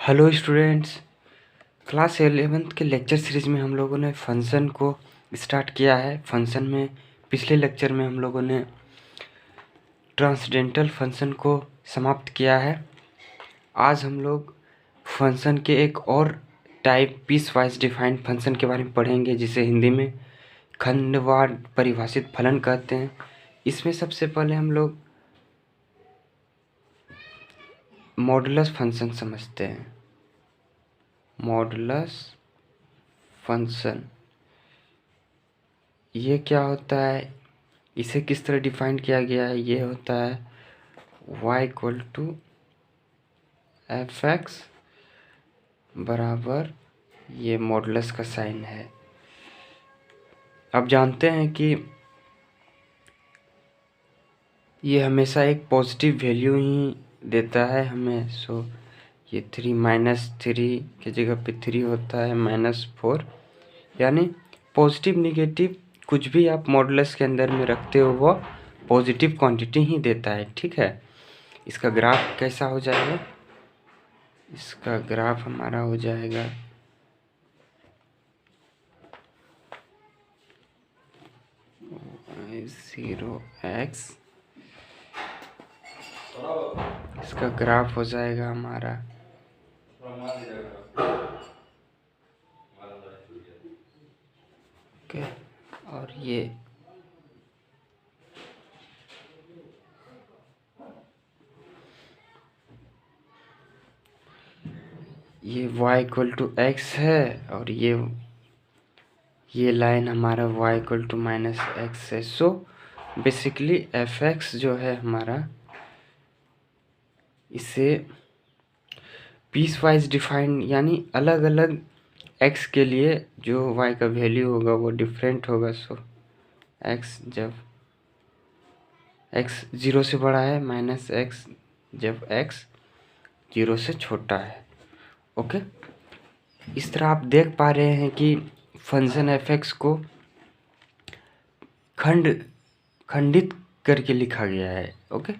Hello students. Class 11th के lecture series में हम लोगों ने फंक्शन को स्टार्ट किया है। फंक्शन में पिछले लेक्चर में हम लोगों ने ट्रांसडेंटल फंक्शन को समाप्त किया है। आज हम लोग फंक्शन के एक और type piecewise defined function के बारे में पढ़ेंगे, जिसे हिंदी में खंडवार परिभाषित फलन कहते हैं। इसमें सबसे पहले हम लोग मॉडुलस फंक्शन समझते हैं। मॉडुलस फंक्शन ये क्या होता है, इसे किस तरह डिफाइन किया गया है। ये होता है y equal to F X बराबर, ये मॉडुलस का साइन है। अब जानते हैं कि ये हमेशा एक पॉजिटिव वैल्यू ही देता है हमें। सो ये 3 - 3 के जगह पे 3 होता है -4, यानी पॉजिटिव निगेटिव कुछ भी आप मॉडुलस के अंदर में रखते हो वो पॉजिटिव क्वांटिटी ही देता है। ठीक है, इसका ग्राफ कैसा हो जाएगा, इसका ग्राफ हमारा हो जाएगा y0 x, इसका ग्राफ हो जाएगा हमारा ओके। और ये y इक्वल टू एक्स है, और ये लाइन हमारा y इक्वल टू -x है। सो बेसिकली एफ एक्स जो है हमारा, इसे पीस वाइज डिफाइंड, यानी अलग अलग x के लिए जो y का वैल्यू होगा वो डिफरेंट होगा। सो x जब x 0 से बड़ा है, -x जब x 0 से छोटा है। ओके, इस तरह आप देख पा रहे हैं कि फंक्शन एफ एक्स को खंडित करके लिखा गया है। ओके,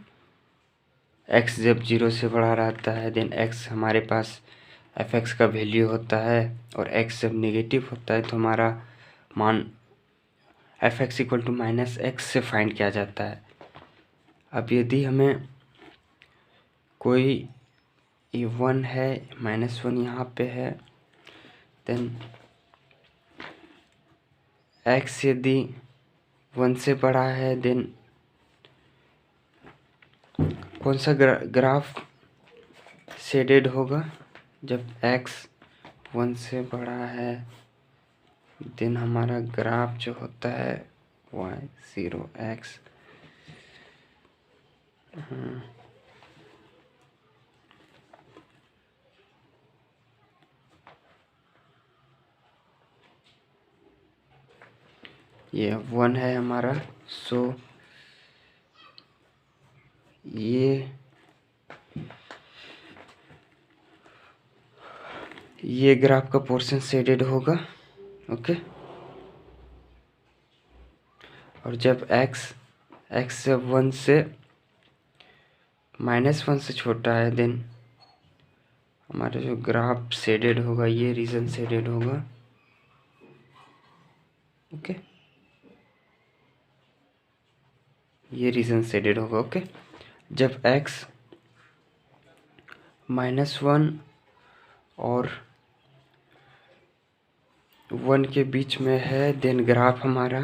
x जब 0 से बड़ा रहता है देन x हमारे पास एफ एक्स का वैल्यू होता है, और x जब नेगेटिव होता है तो हमारा मान F X equal to -x से फाइंड किया जाता है। अब यदि हमें कोई ये 1 है, -1 यहाँ पे है, देन x यदि 1 से बड़ा है, देन कौन सा ग्राफ शेडेड होगा, जब x 1 से बड़ा है देन हमारा ग्राफ जो होता है y0 x। ये 1 है हमारा। सो ये ग्राफ का पोर्शन शेडेड होगा। ओके, और जब x जब 1 से -1 से छोटा है, देन हमारा जो ग्राफ शेडेड होगा, ये रीजन शेडेड होगा। ओके, ये रीजन शेडेड होगा। ओके, जब x -1 और 1 के बीच में है, देन ग्राफ हमारा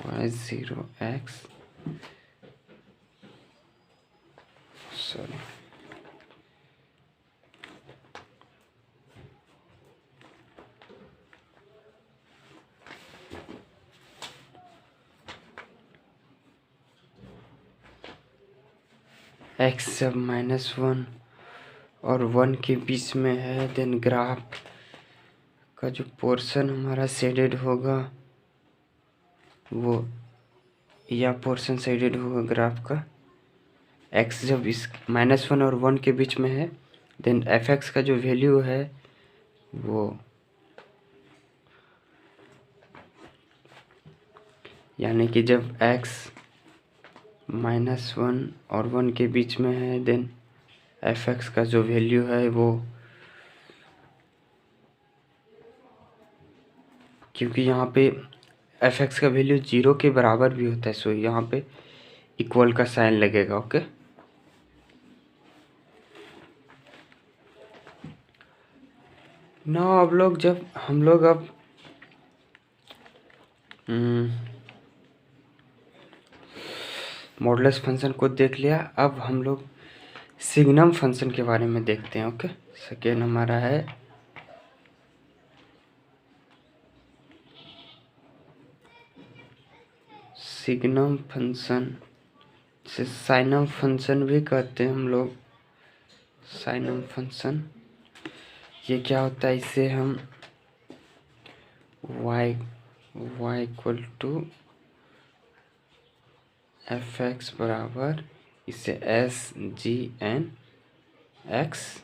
y0 x, सॉरी x जब -1 और 1 के बीच में है, देन ग्राफ का जो पोर्शन हमारा शेडेड होगा वो या पोर्शन शेडेड होगा ग्राफ का। x जब इस -1 और 1 के बीच में है, देन एफ एक्स का जो वैल्यू है वो, यानी कि जब x -1 और 1 के बीच में है, देन fx का जो वैल्यू है वो, क्योंकि यहाँ पे fx का वैल्यू 0 के बराबर भी होता है, सो यहाँ पे इक्वल का साइन लगेगा। ओके, ना अब लोग जब हम लोग अब मॉडुलस फंक्शन को देख लिया, अब हम लोग सिग्नम फंक्शन के बारे में देखते हैं। ओके, सेकेंड हमारा है सिग्नम फंक्शन, जिसे साइनम फंक्शन भी कहते हैं हम लोग। साइनम फंक्शन ये क्या होता है, इसे हम y equal to F X बराबर, इसे एस जी एन एक्स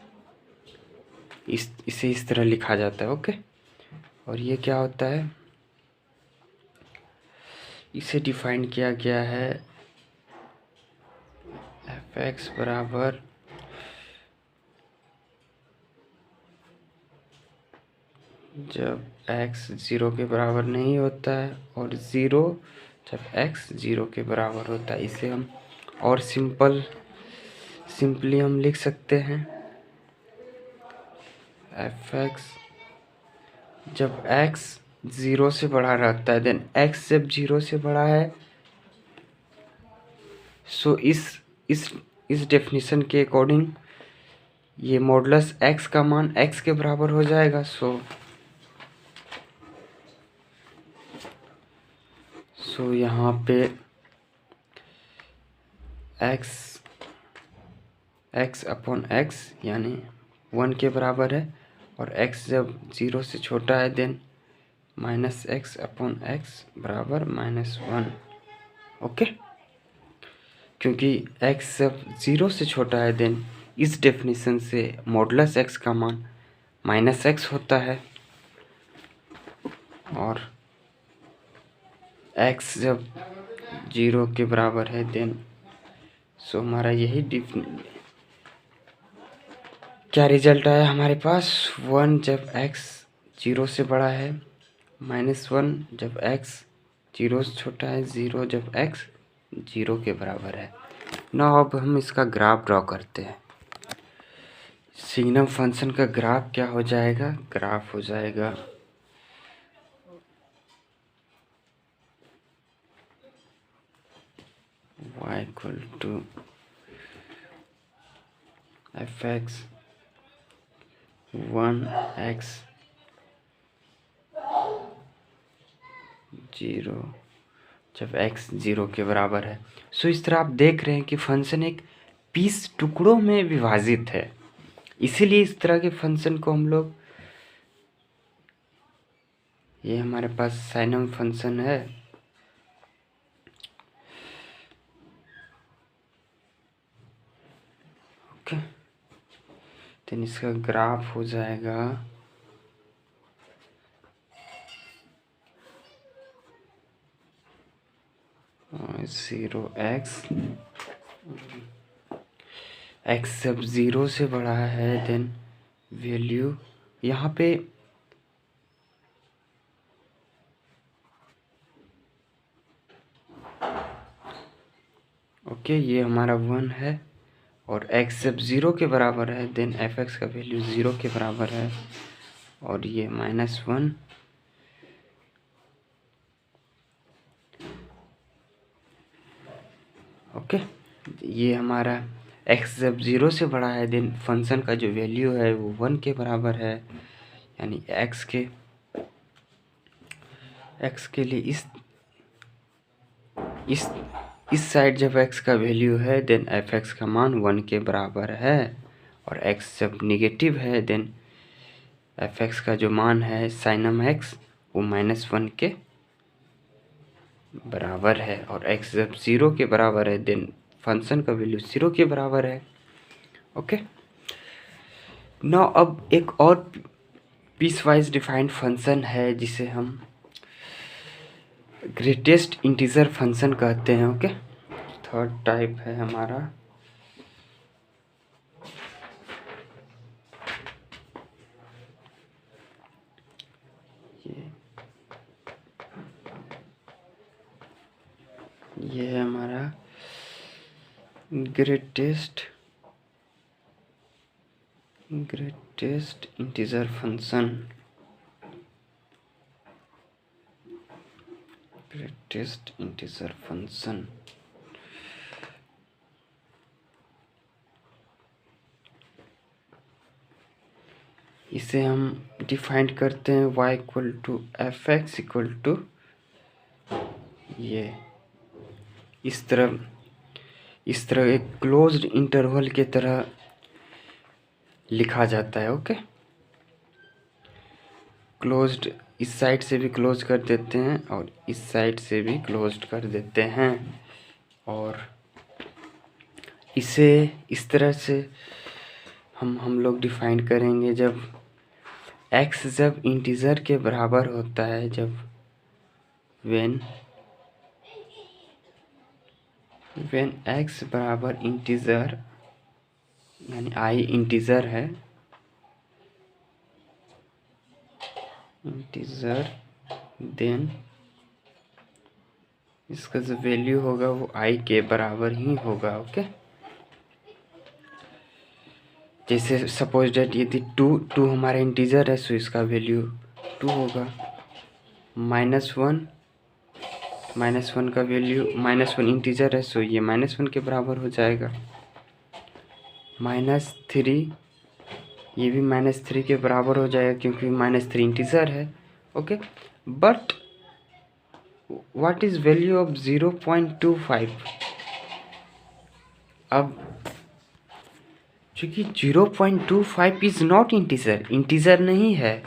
इसे इस तरह लिखा जाता है। ओके, और ये क्या होता है, इसे डिफाइन किया गया है एफ एक्स बराबर जब x 0 के बराबर नहीं होता है और 0 जब x 0 के बराबर होता है। इसे हम और सिंपली हम लिख सकते हैं एफ एक्स जब x 0 से बड़ा रहता है, देन x जब 0 से बड़ा है, सो इस डेफिनेशन के अकॉर्डिंग ये मॉडुलस x का मान x के बराबर हो जाएगा। सो यहाँ पे x अपॉन x यानी 1 के बराबर है, और x जब 0 से छोटा है, देन -x अपॉन x बराबर -1। ओके, क्योंकि x जब 0 से छोटा है, देन इस डेफिनेशन से मॉडुलस x का मान -x होता है, और x जब 0 के बराबर है, देन सो हमारा यही क्या रिजल्ट आया हमारे पास, 1 जब x 0 से बड़ा है, -1 जब x 0 से छोटा है, 0 जब x 0 के बराबर है। ना अब हम इसका ग्राफ ड्रॉ करते हैं। सिग्नम फंक्शन का ग्राफ क्या हो जाएगा, ग्राफ हो जाएगा y equal to F X 1x 0 जब x 0 के बराबर है। सो इस तरह आप देख रहे हैं कि फंक्शन एक 20 टुकड़ों में विभाजित है, इसीलिए इस तरह के फंक्शन को हम लोग, ये हमारे पास साइनम फंक्शन है, ओके, तो इसका ग्राफ हो जाएगा 0x x जब 0 से बड़ा है, देन वैल्यू यहाँ पे ओके, ये हमारा 1 है, और x जब 0 के बराबर है, देन एफ एक्स का वैल्यू 0 के बराबर है, और ये -1, ओके, ये हमारा x जब 0 से बड़ा है, देन फंक्शन का जो वैल्यू है वो 1 के बराबर है, यानी x के लिए इस साइड जब x का वैल्यू है, देन एफ एक्स का मान 1 के बराबर है, और x जब निगेटिव है, देन एफ एक्स का जो मान है साइनम x वो -1 के बराबर है, और x जब 0 के बराबर है, देन फंक्शन का वैल्यू 0 के बराबर है। ओके, नाउ अब एक और पीस वाइज डिफाइंड फंक्शन है जिसे हम ग्रेटेस्ट इंटीजर फंक्शन कहते हैं। ओके, थर्ड टाइप है हमारा ये है हमारा greatest integer function. Greatest integer function इसे हम डिफाइन करते हैं y equal to F X equal to ये इस तरह एक क्लोज्ड इंटरवल के तरह लिखा जाता है। ओके, क्लोज्ड इस साइड से भी क्लोज कर देते हैं और इस साइड से भी क्लोज कर देते हैं, और इसे इस तरह से हम लोग डिफाइन करेंगे जब x जब इंटीजर के बराबर होता है, जब when x बराबर इंटीजर यानी i इंटीजर है, इंटीजर देन इसका जो वैल्यू होगा वो i के बराबर ही होगा। ओके, जैसे सपोज डेट यदि टू हमारा इंटीजर है, सो इसका वैल्यू 2 होगा। -1 का वैल्यू -1 इंटीजर है, सो ये -1 के बराबर हो जाएगा। -3 ये भी -3 के बराबर हो जाएगा क्योंकि -3 इंटीजर है। Okay, but what is value of 0.25? अब चूँकि 0.25 इज नॉट इंटीजर नहीं है,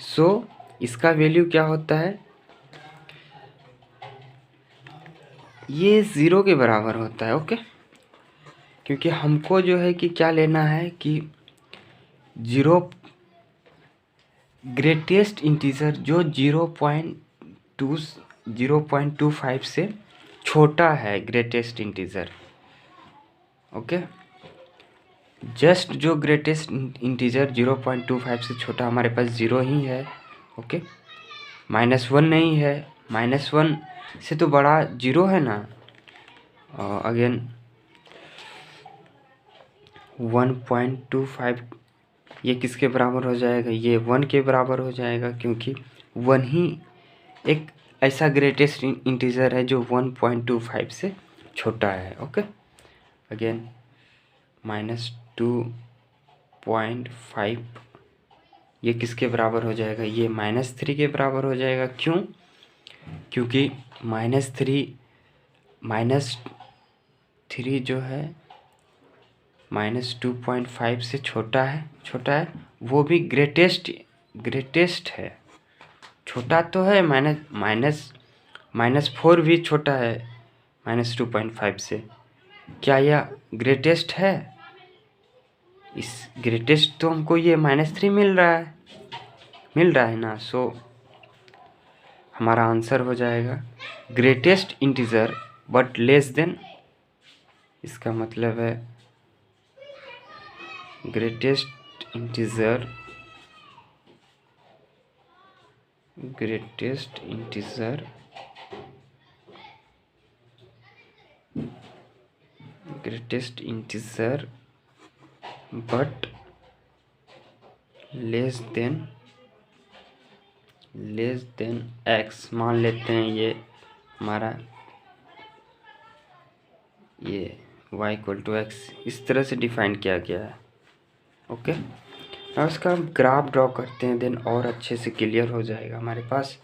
सो इसका वैल्यू क्या होता है, ये 0 के बराबर होता है। ओके, क्योंकि हमको जो है कि क्या लेना है कि ग्रेटेस्ट इंटीजर जो 0.25 से छोटा है, ग्रेटेस्ट इंटीजर। ओके, जस्ट जो ग्रेटेस्ट इंटीजर 0.25 से छोटा हमारे पास 0 ही है। ओके, -1 नहीं है, -1 से तो बड़ा 0 है ना। अगेन 1.25 ये किसके बराबर हो जाएगा, ये 1 के बराबर हो जाएगा, क्योंकि 1 ही एक ऐसा ग्रेटेस्ट इंटीजर है जो 1.25 से छोटा है। ओके, अगेन -2.5 ये किसके बराबर हो जाएगा, ये -3 के बराबर हो जाएगा। क्यों? क्योंकि -3 जो है -2.5 से छोटा है, वो भी ग्रेटेस्ट है। छोटा तो है, -4 भी छोटा है -2.5 से। क्या यह ग्रेटेस्ट है? इस ग्रेटेस्ट तो हमको ये -3 मिल रहा है ना। सो हमारा आंसर हो जाएगा greatest integer but less than, इसका मतलब है greatest integer but less than x। मान लेते हैं ये हमारा ये y इक्वल टू x इस तरह से डिफाइन किया गया है। ओके, अब इसका हम ग्राफ ड्रॉ करते हैं, देन और अच्छे से क्लियर हो जाएगा हमारे पास।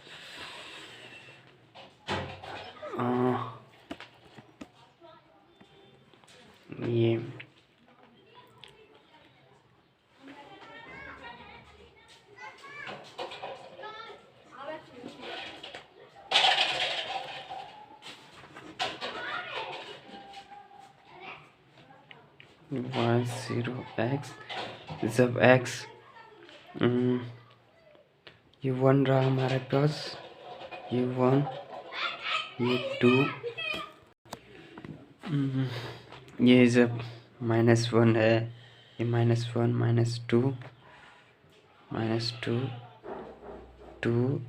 ये y0x जब x ये 1 रहा हमारे पास, ये 1 ये 2 ये जब -1 है, ये -1 -2 -2 2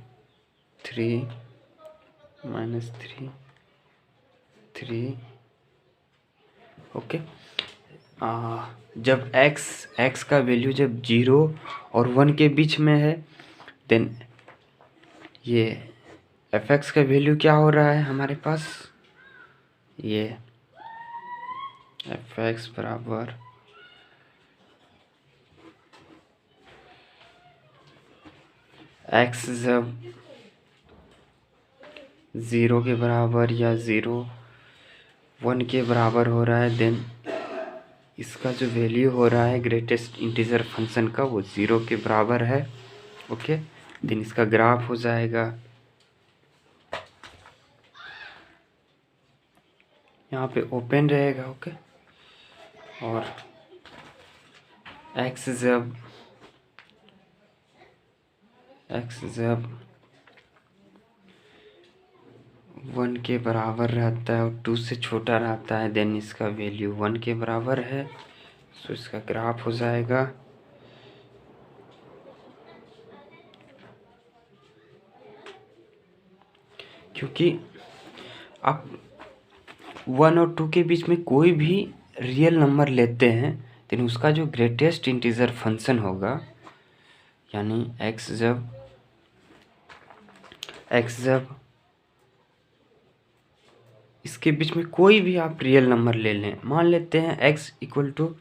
3 -3 3 ओके। जब x का वैल्यू जब 0 और 1 के बीच में है, देन ये fx का वैल्यू क्या हो रहा है हमारे पास, ये fx बराबर x जब 0 के बराबर या 1 के बराबर हो रहा है, देन इसका जो वैल्यू हो रहा है ग्रेटेस्ट इंटीजर फंक्शन का, वो 0 के बराबर है। ओके, देन इसका ग्राफ हो जाएगा, यहाँ पे ओपन रहेगा। ओके, और x जब 1 के बराबर रहता है और 2 से छोटा रहता है, देन इसका वैल्यू 1 के बराबर है। सो इसका ग्राफ हो जाएगा, क्योंकि आप 1 और 2 के बीच में कोई भी रियल नंबर लेते हैं, देन उसका जो ग्रेटेस्ट इंटीजर फंक्शन होगा, यानी x जब इसके बीच में कोई भी आप रियल नंबर ले लें, मान लेते हैं x इक्वल टू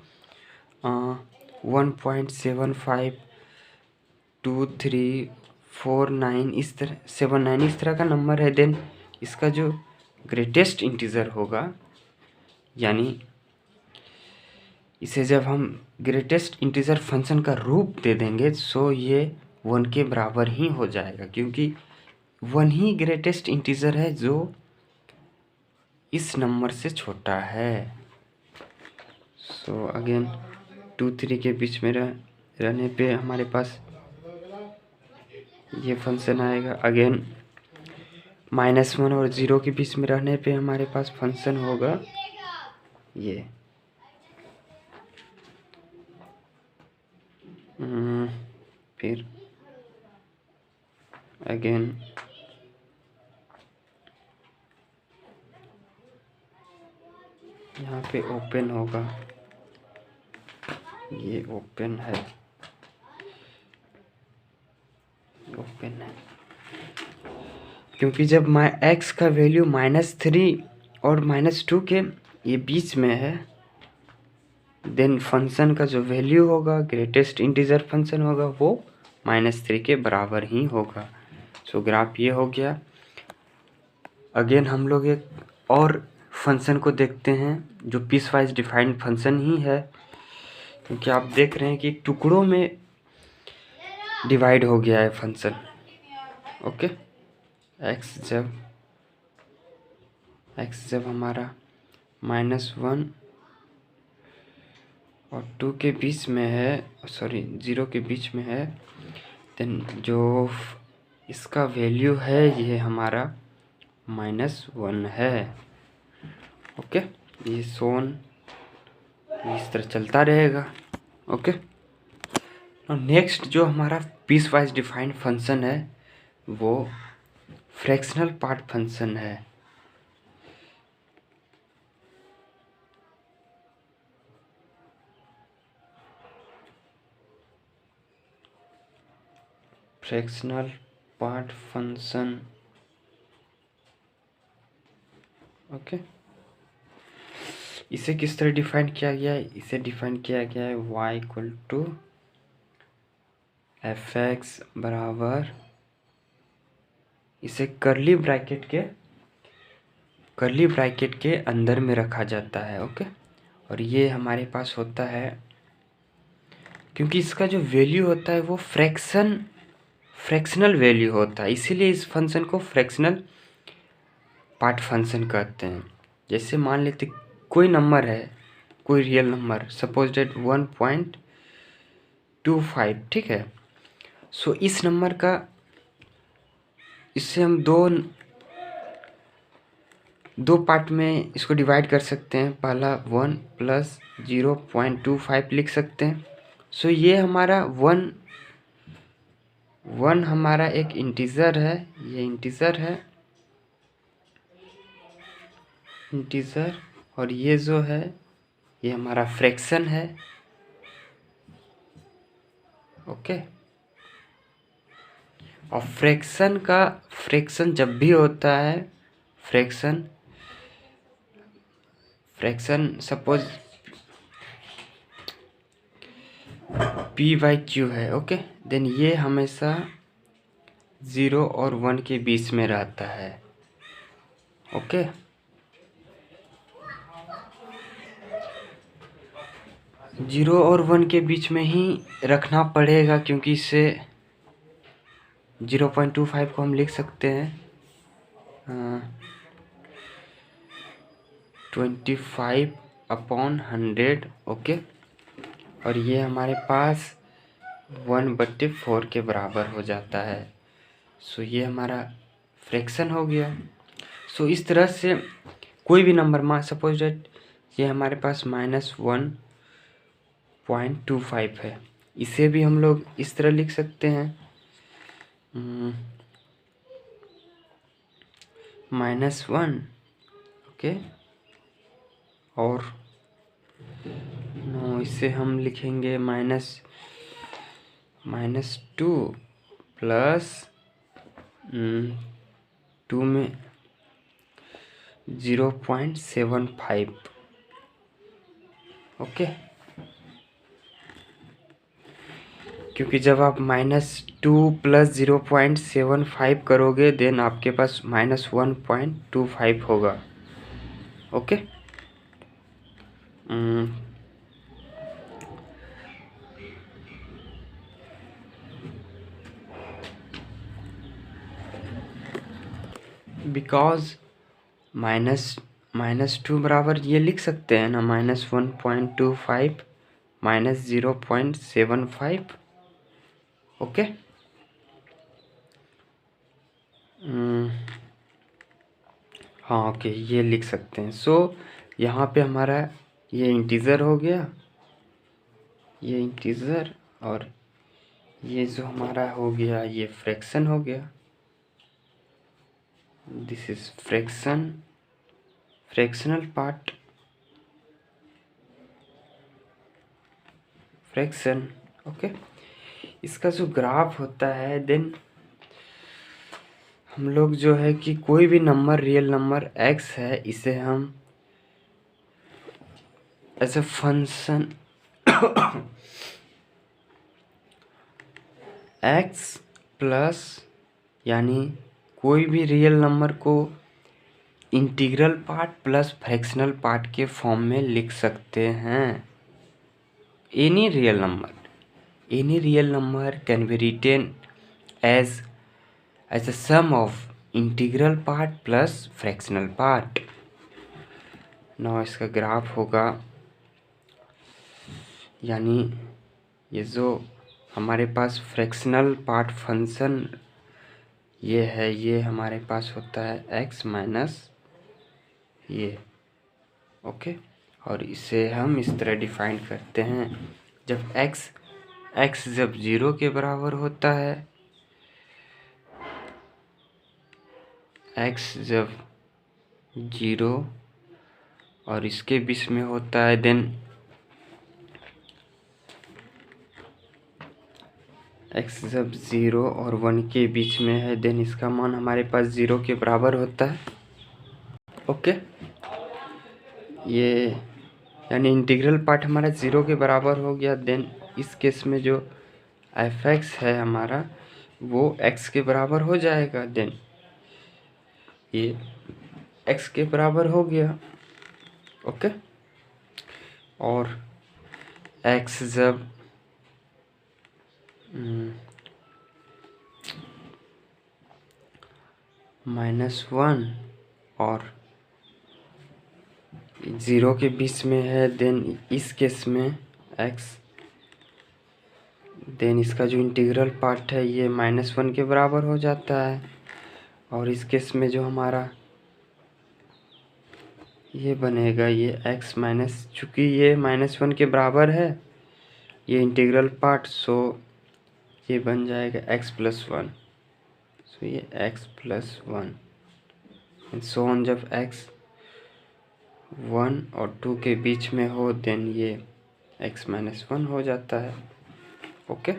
1.752349 इस तरह 79 इस तरह का नंबर है, देन इसका जो ग्रेटेस्ट इंटीजर होगा, यानी इसे जब हम ग्रेटेस्ट इंटीजर फंक्शन का रूप दे देंगे, सो ये 1 के बराबर ही हो जाएगा, क्योंकि 1 ही ग्रेटेस्ट इंटीजर है जो इस नंबर से छोटा है। सो अगेन 2 3 के बीच में रहने पे हमारे पास ये फंक्शन आएगा। अगेन -1 और 0 के बीच में रहने पे हमारे पास फंक्शन होगा ये फिर अगेन यहाँ पे ओपन होगा, ये ओपन है, ओपन है, क्योंकि जब x का वैल्यू -3 और -2 के ये बीच में है, देन फंक्शन का जो वैल्यू होगा, ग्रेटेस्ट इंटीजर फंक्शन होगा, वो -3 के बराबर ही होगा। सो ग्राफ ये हो गया। अगेन हम लोग एक और फंक्शन को देखते हैं जो पीस वाइज डिफाइंड फंक्शन ही है, क्योंकि आप देख रहे हैं कि टुकड़ों में डिवाइड हो गया है फंक्शन। ओके, x जब हमारा -1 और 2 के बीच में है, सॉरी 0 के बीच में है, देन जो इसका वैल्यू है ये हमारा -1 है। ओके, ये सोन इस तरह चलता रहेगा। ओके, और नेक्स्ट जो हमारा पीस वाइज डिफाइंड फंक्शन है वो फ्रैक्शनल पार्ट फंक्शन है। फ्रैक्शनल पार्ट फंक्शन, ओके, इसे किस तरह डिफाइन किया गया है? इसे डिफाइन किया गया है y इक्वल टू fx बराबर, इसे कर्ली ब्रैकेट के अंदर में रखा जाता है। ओके, और ये हमारे पास होता है, क्योंकि इसका जो वैल्यू होता है वो फ्रैक्शनल वैल्यू होता है, इसीलिए इस फंक्शन को फ्रैक्शनल पार्ट फंक्शन कहते हैं। जैसे मान लेते कोई नंबर है, कोई रियल नंबर, सपोज डेट 1.25, ठीक है। सो इस नंबर का, इससे हम दो पार्ट में इसको डिवाइड कर सकते हैं। पहला 1 प्लस 0.25 लिख सकते हैं। सो ये हमारा 1 हमारा एक इंटीजर है, ये इंटीजर है, इंटीजर। और ये जो है ये हमारा फ्रैक्शन है। ओके। और फ्रैक्शन जब भी होता है, फ्रैक्शन सपोज p/q है। ओके, देन ये हमेशा 0 और 1 के बीच में रहता है। ओके, 0 और 1 के बीच में ही रखना पड़ेगा, क्योंकि इससे 0.25 को हम लिख सकते हैं 25/100। ओके, और ये हमारे पास 1/4 के बराबर हो जाता है। सो ये हमारा फ्रैक्शन हो गया। सो इस तरह से कोई भी नंबर, मान सपोज डेट ये हमारे पास -1.25 है, इसे भी हम लोग इस तरह लिख सकते हैं -1। ओके, और नो, इसे हम लिखेंगे -2 प्लस 2 में 0.75। ओके, क्योंकि जब आप -2 प्लस 0.75 करोगे, देन आपके पास -1.25 होगा। ओके, बिकॉज -2 बराबर ये लिख सकते हैं ना, -1.25 -0.75। ओके, हाँ, ओके, ये लिख सकते हैं। सो यहाँ पे हमारा ये इंटीजर हो गया, ये इंटीजर, और ये जो हमारा हो गया ये फ्रैक्शन हो गया। This is fractional part, fraction. Okay, इसका जो ग्राफ होता है, देन हम लोग जो है कि कोई भी नंबर, रियल नंबर x है, इसे हम as a function x plus, यानी कोई भी रियल नंबर को integral part plus fractional part के फॉर्म में लिख सकते हैं। Any real number can be written as a sum of integral part plus fractional part। now इसका ग्राफ होगा, यानी ये जो हमारे पास फ्रैक्शनल पार्ट फंक्शन ये है, ये हमारे पास होता है x माइनस ये। ओके, और इसे हम इस तरह डिफाइन करते हैं, जब x जब 0 के बराबर होता है, x जब 0 और इसके बीच में होता है, देन x जब 0 और 1 के बीच में है, देन इसका मान हमारे पास 0 के बराबर होता है। ओके, ये यानी इंटीग्रल पार्ट हमारा 0 के बराबर हो गया। देन इस केस में जो f(x) है हमारा, वो x के बराबर हो जाएगा। देन ये x के बराबर हो गया। ओके, और x जब -1 और 0 के बीच में है, देन इस केस में x, देन इसका जो इंटीग्रल पार्ट है ये -1 के बराबर हो जाता है। और इस केस में जो हमारा ये बनेगा ये x माइनस, चूँकि ये -1 के बराबर है ये इंटीग्रल पार्ट, सो ये बन जाएगा x+1। सो ये x+1 एंड सो ऑन। जब x 1 और 2 के बीच में हो देन ये x-1 हो जाता है। ओके,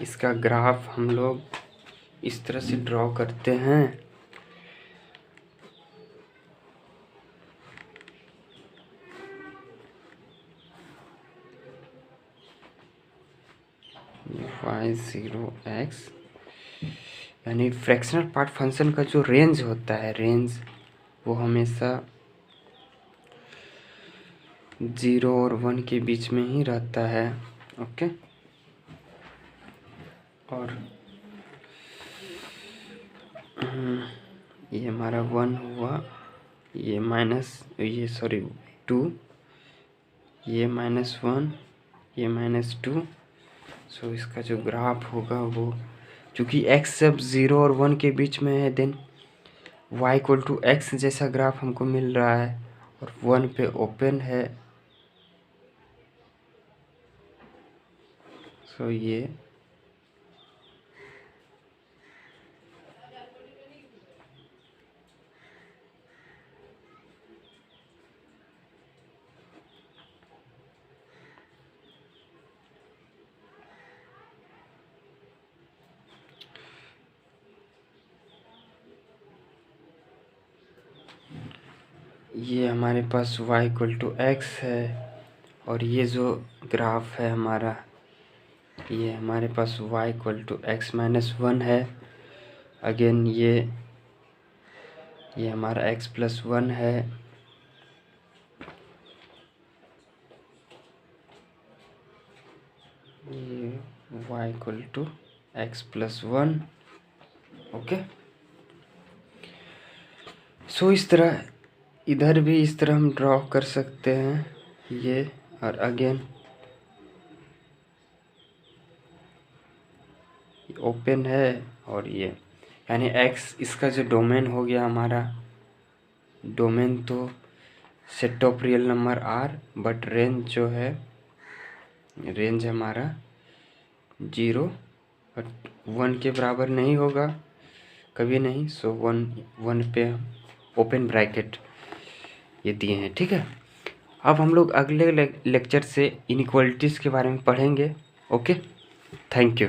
इसका ग्राफ हम लोग इस तरह से ड्रॉ करते हैं। y0x यानी फ्रैक्शनल पार्ट फंक्शन का जो रेंज होता है, रेंज वो हमेशा 0 और 1 के बीच में ही रहता है। ओके, और ये हमारा 1 हुआ, ये -2, ये -1, ये -2। सो इसका जो ग्राफ होगा वो, चूँकि x जब 0 और 1 के बीच में है देन y=x जैसा ग्राफ हमको मिल रहा है, और 1 पे ओपन है। सो ये हमारे पास y=x है, और ये जो ग्राफ है हमारा, ये हमारे पास y=x-1 है। अगेन ये हमारा x+1 है। ये y=x+1। ओके, सो इस तरह इधर भी इस तरह हम ड्रॉ कर सकते हैं ये, और अगेन ओपन है, और ये यानी x इसका जो डोमेन हो गया हमारा, डोमेन तो set of real number R, but range जो है, रेंज हमारा 0 बट 1 के बराबर नहीं होगा कभी नहीं। सो 1 पे ओपन ब्रैकेट ये दिए हैं। ठीक है, अब हम लोग अगले लेक्चर से इनइक्वालिटीज़ के बारे में पढ़ेंगे। Okay, thank you.